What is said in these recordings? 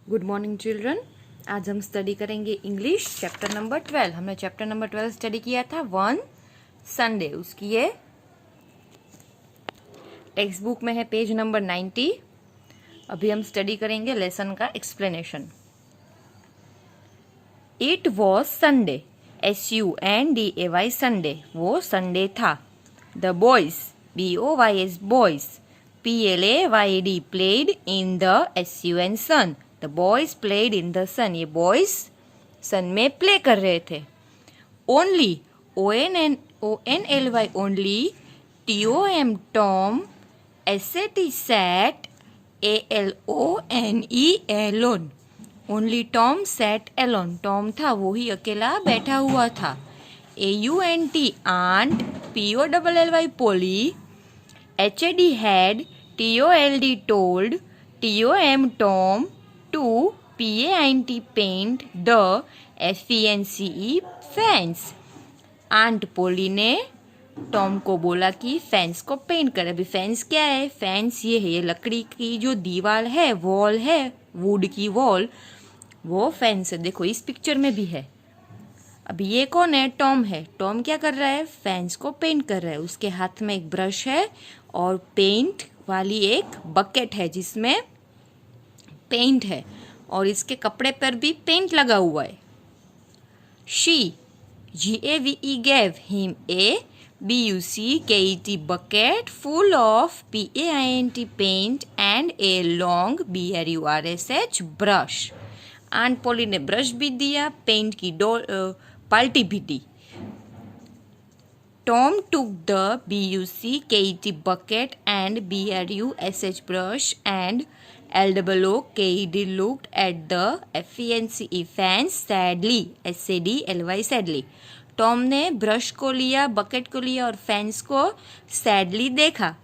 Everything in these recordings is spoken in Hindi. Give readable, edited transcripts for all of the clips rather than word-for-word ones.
Good morning children. आज हम स्टडी करेंगे इंग्लिश चैप्टर नंबर 12। हमने चैप्टर नंबर 12 स्टडी किया था वन संडे। उसकी ये टेक्स्ट बुक में है पेज नंबर 90। अभी हम स्टडी करेंगे लेसन का explanation. It was Sunday, SUNDAY Sunday, वो संडे था। The boys BOYS boys, PLAYD played in the SUN sun. The boys played in the sun, ये बॉयज सन में प्ले कर रहे थे। Only ONLY only, TOM Tom, SAT sat, ALONE alone. Only Tom sat alone, Tom था वो ही अकेला बैठा हुआ था। AUNT aunt, POLLY Polly, HAD had, TOLD told, TOM Tom, to, PAINT paint, the FENCE fence. Aunt Polly ने टॉम को बोला कि फैंस को पेंट कर। अभी फैंस क्या है? फैंस ये है, ये लकड़ी की जो दीवार है, वॉल है, वुड की वॉल, वो फैंस है। देखो इस पिक्चर में भी है। अभी ये कौन है? टॉम है। टॉम क्या कर रहा है? फैंस को पेंट कर रहा है। उसके हाथ में एक ब्रश है और पेंट वाली एक बकेट है जिसमें पेंट है, और इसके कपड़े पर भी पेंट लगा हुआ है। She GAVE gave him a BUCKET bucket full of PAINT paint and a long BRUSH brush। Aunt Polly ने ब्रश भी दिया, पेंट की पाल्टी भी दी। Tom took the BUCKET bucket and BRUSH brush and LOOKED looked at the FENCE fans sadly, SADLY sadly। Tom ने ब्रश को लिया, बकेट को लिया और फैंस को सैडली देखा।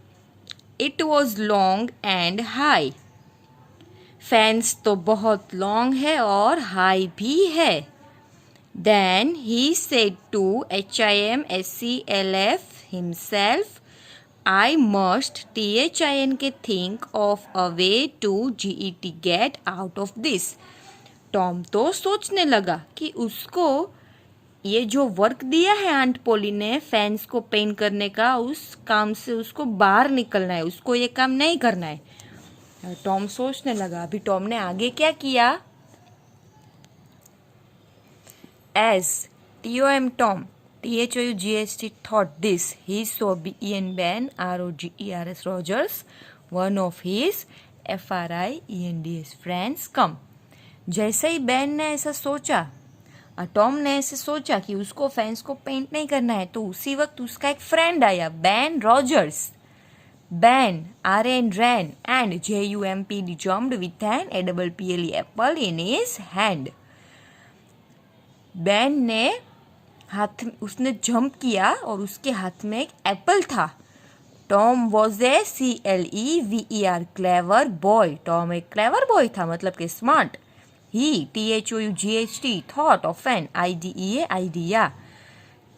It was long and high, fans तो बहुत लॉन्ग है और हाई भी है। Then he said to HIMSELF himself, I must THINK think of a way to get out of this। Tom तो सोचने लगा कि उसको ये जो वर्क दिया है आंट पोली ने फैंस को पेंट करने का, उस काम से उसको बाहर निकलना है, उसको ये काम नहीं करना है। टॉम सोचने लगा। अभी टॉम ने आगे क्या किया? As TOM Tom, THOUGHT thought this, he saw Ben ROGERS Rogers, one of his FRIENDS friends come। जैसे ही बैन ने ऐसा सोचा, टॉम ने ऐसे सोचा कि उसको फैंस को पेंट नहीं करना है, तो उसी वक्त उसका एक फ्रेंड आया, ban Rogers. Ban RN ran and JUMPD jumped with an APPLE apple in his hand। Ban ने उसने जंप किया और उसके हाथ में एक एप्पल था। Tom was a CLEVER clever boy, Tom एक क्लेवर बॉय था, मतलब कि smart. He THOUGHT thought of an IDEA idea,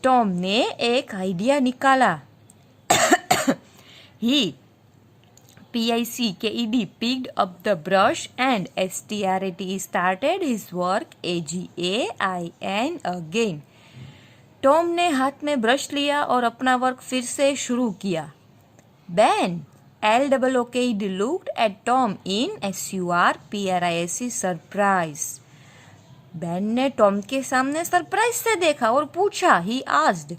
Tom ने एक आइडिया निकाला। He PICKED picked up the brush and STRAT started his work AGAIN again। Tom ने हाथ में ब्रश लिया और अपना वर्क फिर से शुरू किया। Ben LOOKED looked at Tom in SURPRISE surprise। Ben ने टॉम के सामने सरप्राइज से देखा और पूछा, he asked,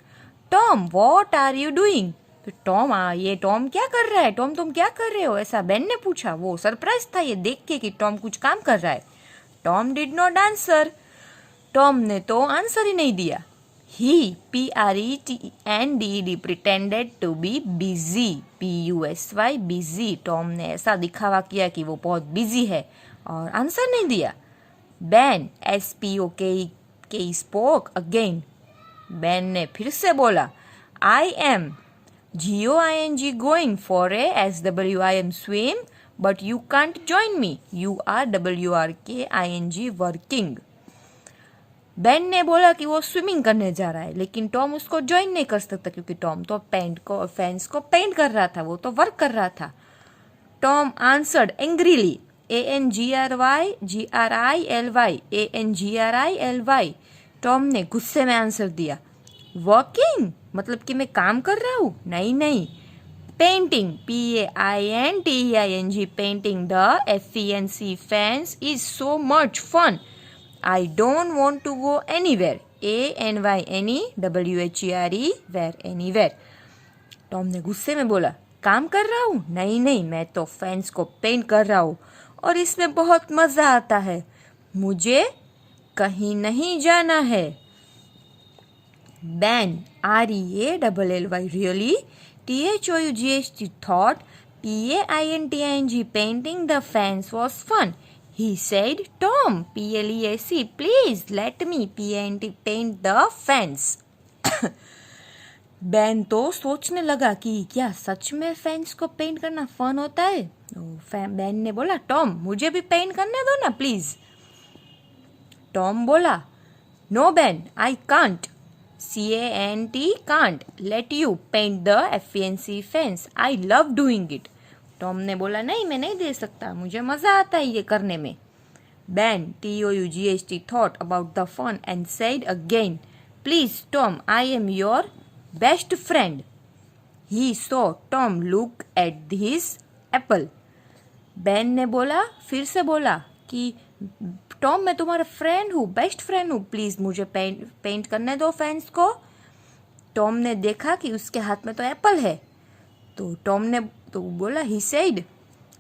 Tom what are you doing? तो टॉम क्या कर रहा है? टॉम तुम क्या कर रहे हो? ऐसा बेन ने पूछा। वो सरप्राइज था ये देख के कि टॉम कुछ काम कर रहा है। Tom did not answer, Tom ने तो आंसर ही नहीं दिया। He PRETENDED pretended to be busy, BUSY busy. Tom ने ऐसा दिखावा किया कि वो बहुत बिजी है और आंसर नहीं दिया। Ban SPOK spoke again, ban ने फिर से बोला, I am GOING going for a SWIM swim, but you can't join me, you are WRKING working। Ban ने बोला कि वो स्विमिंग करने जा रहा है, लेकिन टॉम उसको ज्वाइन नहीं कर सकता क्योंकि टॉम तो फैंस को पेंट कर रहा था, वो तो वर्क कर रहा था। Tom answered angrily, ANGRILY Tom ने गुस्से में आंसर दिया। वर्किंग मतलब कि मैं काम कर रहा हूँ? नहीं। Painting PAINTING painting the FENC fence is so much fun. I don't want to go anywhere ANYNEWHERE where anywhere. Tom ने गुस्से में बोला, काम कर रहा हूँ? नहीं, मैं तो फैंस को पेंट कर रहा हूँ और इसमें बहुत मजा आता है। मुझे कहीं नहीं जाना है। Ben, REALLY really? THOUGHT thought PAINTING painting the fence was fun. He said, Tom, PLEAC, please let me paint the fence. Ban तो सोचने लगा कि क्या सच में फेंस को पेंट करना फन होता है। बैन ने बोला, टॉम मुझे भी पेंट करने दो ना प्लीज। टॉम बोला, no Ben, I can't can't let you paint the FENC fence. I love doing it. Tom ने बोला, नहीं मैं नहीं दे सकता, मुझे मजा आता है ये करने में। Ben TOUGHT thought about the fun and said again, please Tom, I am your best friend. He saw Tom look at his apple. Ben ने बोला, फिर से बोला कि टॉम मैं तुम्हारा फ्रेंड हूँ, बेस्ट फ्रेंड हूँ, प्लीज मुझे पेंट करने दो फैंस को। टॉम ने देखा कि उसके हाथ में तो एप्पल है, तो टॉम ने तो बोला, he said,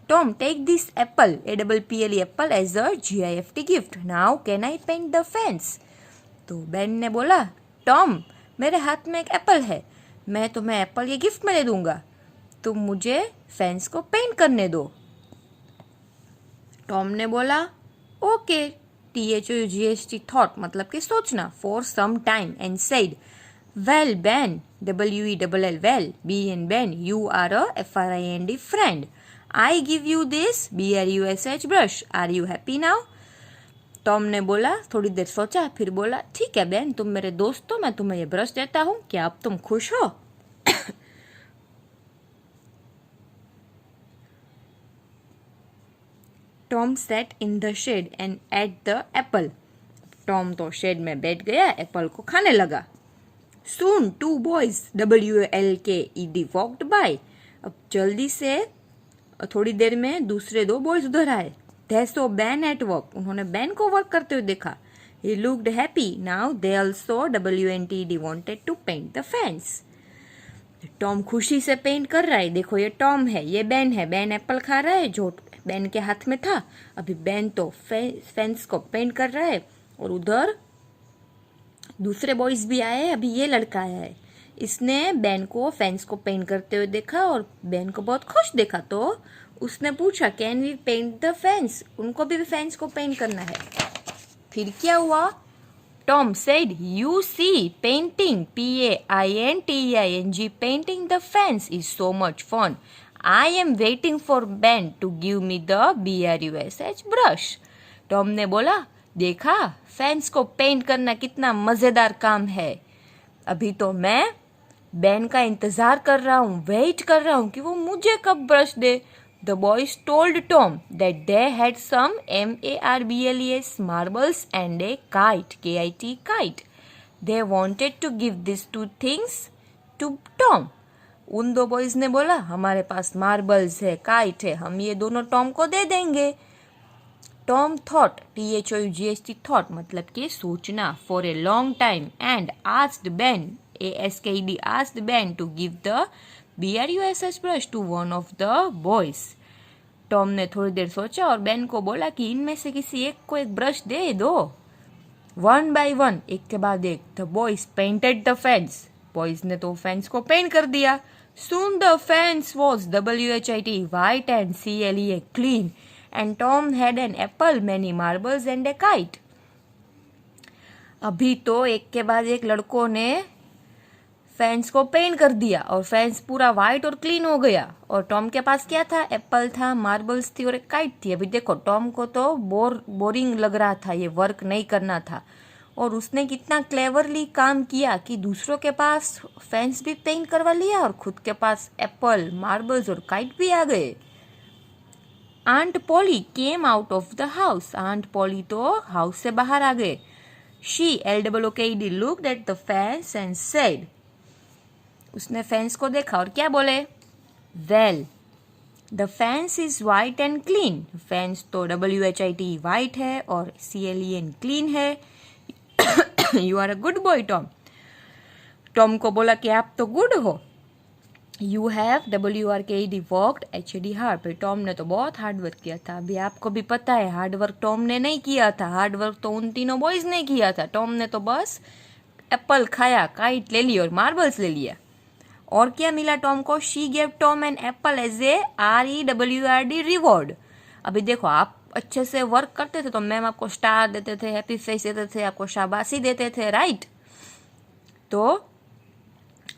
Tom take this apple APPLE apple as a GIFT gift. Now can I paint the fence. तो बेन ने बोला, टॉम मेरे हाथ में एक एप्पल है, मैं तुम्हें एप्पल ये गिफ्ट में दे दूंगा, तुम मुझे फैंस को पेंट करने दो। टॉम ने बोला, ओके। THOUGHT थॉट मतलब कि सोचना, for some time and said, well Ben WELL well BN Ben you are a FRIND friend. I give you this BRUSH brush, are you happy now. Tom ने बोला, थोड़ी देर सोचा, फिर बोला, ठीक है बैन, तुम मेरे दोस्त हो, मैं तुम्हें ये ब्रश देता हूँ, क्या अब तुम खुश हो? Tom sat in the shade and ate the apple. Tom तो शेड में बैठ गया, एप्पल को खाने लगा। Soon 2 boys WLKED walked by। अब जल्दी से थोड़ी देर में दूसरे 2 बॉयज उधर आए। They saw Ben at work। उन्होंने बैन को वर्क करते हुए देखा। He looked happy। Now they also WNTED wanted to paint the fence। Tom खुशी से पेंट कर रहा है। देखो ये टॉम है, ये बैन है। बैन एप्पल खा रहा है जो बैन के हाथ में था। अभी बैन तो फेंस को पेंट कर रहा है और उधर दूसरे बॉयज भी आए। अभी ये लड़का आया है, इसने बैन को फेंस को पेंट करते हुए देखा और बैन को बहुत खुश देखा, तो उसने पूछा, can we paint the fence? उनको भी फेंस को पेंट करना है। फिर क्या हुआ? Tom said, you see painting PAINTING painting the fence is so much fun. I am waiting for Ben to give me the BRUSH brush. Tom ने बोला, देखा फेंस को पेंट करना कितना मजेदार काम है, अभी तो मैं बैन का इंतजार कर रहा हूँ, वेट कर रहा हूँ कि वो मुझे कब ब्रश दे। The boys told Tom that they had some MARBLES marbles and a kite KIT kite। They wanted to give these 2 things to Tom। उन 2 बॉयज ने बोला, हमारे पास मार्बल्स है, काइट है, हम ये दोनों टॉम को दे देंगे। टॉम थॉट THOUGHT थॉट मतलब कि सोचना, for a long time and asked Ben ASKED asked Ben to give the BRUSH brush to one of the boys. Tom ने थोड़ी देर सोचा और बैन को बोला कि इनमें से किसी एक को एक ब्रश दे दो। 1 by 1 एक के बाद एक the boys painted the fence. Boys ने तो फेंस को पेंट कर दिया। Soon the fence was WHIT white and CLEA clean and Tom had an apple, many marbles and a kite। अभी तो एक के बाद एक लड़कों ने फेंस को पेंट कर दिया और फेंस पूरा व्हाइट और क्लीन हो गया। और टॉम के पास क्या था? एप्पल था, मार्बल्स थी और एक काइट थी। अभी देखो टॉम को तो बोरिंग लग रहा था, ये वर्क नहीं करना था, और उसने कितना क्लेवरली काम किया कि दूसरों के पास फेंस भी पेंट करवा लिया और खुद के पास एप्पल, मार्बल्स और काइट भी आ गए। Aunt Polly came out of the house, aunt Polly तो हाउस से बाहर आ गए. She LOOKED looked at the fence and said, उसने फेंस को देखा और क्या बोले? Well the fence is white and clean. Fence तो WHIT वाइट है और CLEN क्लीन है. You are a good boy Tom. Tom को बोला कि आप तो गुड हो. You have WRKED worked HAD hard. भाई टॉम ने तो बहुत हार्ड वर्क किया था. अभी आपको भी पता है हार्ड वर्क टॉम ने नहीं किया था. हार्ड वर्क तो उन तीनों बॉयज ने किया था. टॉम ने तो बस एप्पल खाया, काइट ले ली और मार्बल्स ले लिया. और क्या मिला टॉम को? She gave Tom an apple as a REWARD reward. अभी देखो आप अच्छे से वर्क करते थे तो मैम आपको स्टार देते थे, हैप्पी फेस देते थे, आपको शाबाशी देते थे, राइट? तो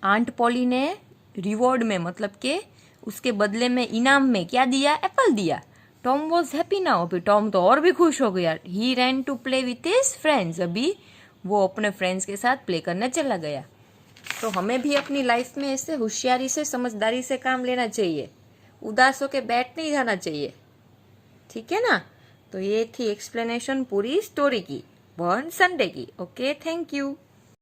आंट पॉली ने रिवॉर्ड में मतलब के उसके बदले में इनाम में क्या दिया? एप्पल दिया. Tom was happy now. अभी टॉम तो और भी खुश हो गया. He ran to play with his friends. अभी वो अपने फ्रेंड्स के साथ प्ले करने चला गया. तो हमें भी अपनी लाइफ में ऐसे होशियारी से, समझदारी से काम लेना चाहिए. उदास होके बैठ नहीं जाना चाहिए. ठीक है ना? तो ये थी एक्सप्लेनेशन पूरी स्टोरी की, बॉर्न संडे की. Okay, thank you.